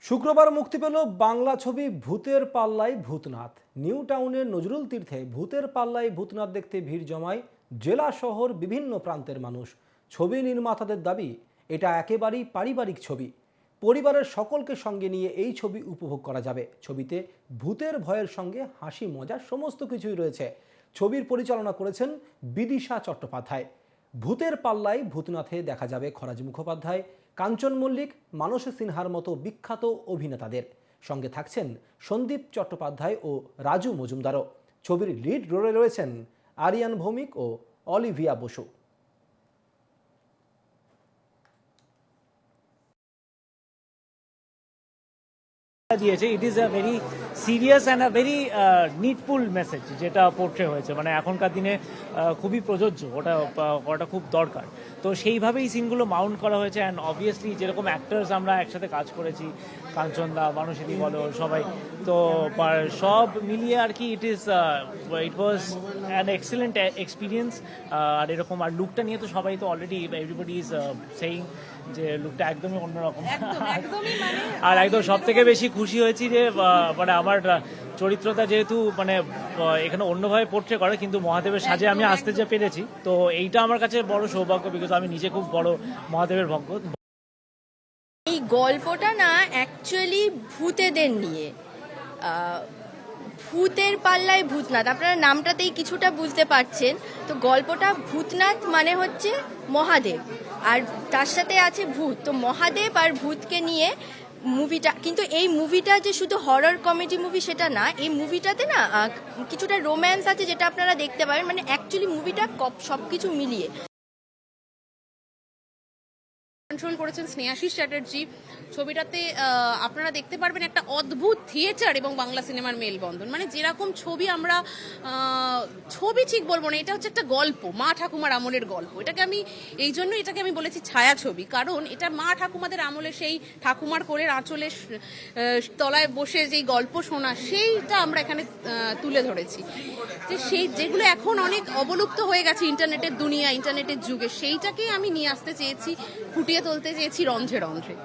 শুক্রবার মুক্তি পেল বাংলা ছবি ভূতের পাল্লায় ভূতনাথ। নিউ টাউনের নজরুল তীর্থে ভূতের পাল্লায় ভূতনাথ দেখতে ভিড় জমায় জেলা শহর বিভিন্ন প্রান্তের মানুষ। ছবি নির্মাতাদের দাবি, এটা একেবারেই পারিবারিক ছবি। পরিবারের সকলকে সঙ্গে নিয়ে এই ছবি উপভোগ করা যাবে। ছবিতে ভূতের ভয়ের সঙ্গে হাসি মজার সমস্ত কিছুই রয়েছে। ছবির পরিচালনা করেছেন বিদিশা চট্টোপাধ্যায়। ভূতের পাল্লায় ভূতনাথে দেখা যাবে খরাজ মুখোপাধ্যায়, কাঞ্চন মল্লিক, মানস সিনহার মতো বিখ্যাত অভিনেতাদের। সঙ্গে থাকছেন সন্দীপ চট্টোপাধ্যায় ও রাজু মজুমদারও। ছবির লিড রোলে রয়েছেন আরিয়ান ভৌমিক ও অলিভিয়া বসু। দিয়েছে it is a very serious and a very needful message, যেটা পোর্ট্রে হয়েছে, মানে এখনকার দিনে খুবই প্রযোজ্য, ওটা খুব দরকার। তো সেইভাবেই সিনগুলো মাউন্ট করা হয়েছে। অ্যান্ড অবভিয়াসলি যেরকম অ্যাক্টার্স আমরা একসাথে কাজ করেছি, কাঞ্চনদা, মানসী বলো, সবাই, তো সব মিলিয়ে আর কি ইট ওয়াজ অ্যান এক্সেলেন্ট এক্সপিরিয়েন্স। আর এরকম আর লুকটা নিয়ে তো সবাই তো অলরেডি এভরিবডি ইজ সেইং যে লুকটা একদমই অন্যরকম। আর একদম সব থেকে বেশি খুশি হয়েছি যে মানে আমার চরিত্রটা যেহেতু মানে এখানে অন্যভাবে পোর্ট্রে করে, কিন্তু মহাদেবের সাজে আমি আসতে যে পেরেছি, তো এইটা আমার কাছে বড় সৌভাগ্য, বিকজ আমি নিজে খুব বড় মহাদেবের ভক্ত। এই গল্পটা না অ্যাকচুয়ালি ভূতেদের নিয়ে। ভূতের পাল্লায় ভূতনাথ, আপনারা নামটাতেই কিছুটা বুঝতে পারছেন। তো গল্পটা ভূতনাথ মানে হচ্ছে মহাদেব, আর তার সাথে আছে ভূত। তো মহাদেব আর ভূতকে নিয়ে মুভিটা। কিন্তু এই মুভিটা যে শুধু হরর কমেডি মুভি সেটা না, এই মুভিটাতে না কিছুটা রোম্যান্স আছে, যেটা আপনারা দেখতে পাবেন। মানে অ্যাকচুয়ালি মুভিটা সব কিছু মিলিয়ে কন্ট্রোল করেছেন স্নেহাশিস চ্যাটার্জি। ছবিটাতে আপনারা দেখতে পারবেন একটা অদ্ভুত থিয়েটার এবং বাংলা সিনেমার মেলবন্ধন। মানে যেরকম ছবি আমরা ছবি ঠিক বলবো না, এটা হচ্ছে একটা গল্প, মা ঠাকুমার আমলের গল্প। এটাকে আমি বলেছি ছায়া ছবি, কারণ এটা মা ঠাকুমাদের আমলে সেই ঠাকুমার কোলের আঁচলের তলায় বসে যেই গল্প শোনা, সেইটা আমরা এখানে তুলে ধরেছি। যে সেই যেগুলো এখন অনেক অবলুপ্ত হয়ে গেছে ইন্টারনেটের দুনিয়া, ইন্টারনেটের যুগে, সেইটাকেই আমি নিয়ে আসতে চেয়েছি, ফুটিয়ে তুলতে চেয়েছি রন্ধ্রে রন্ধ্রে।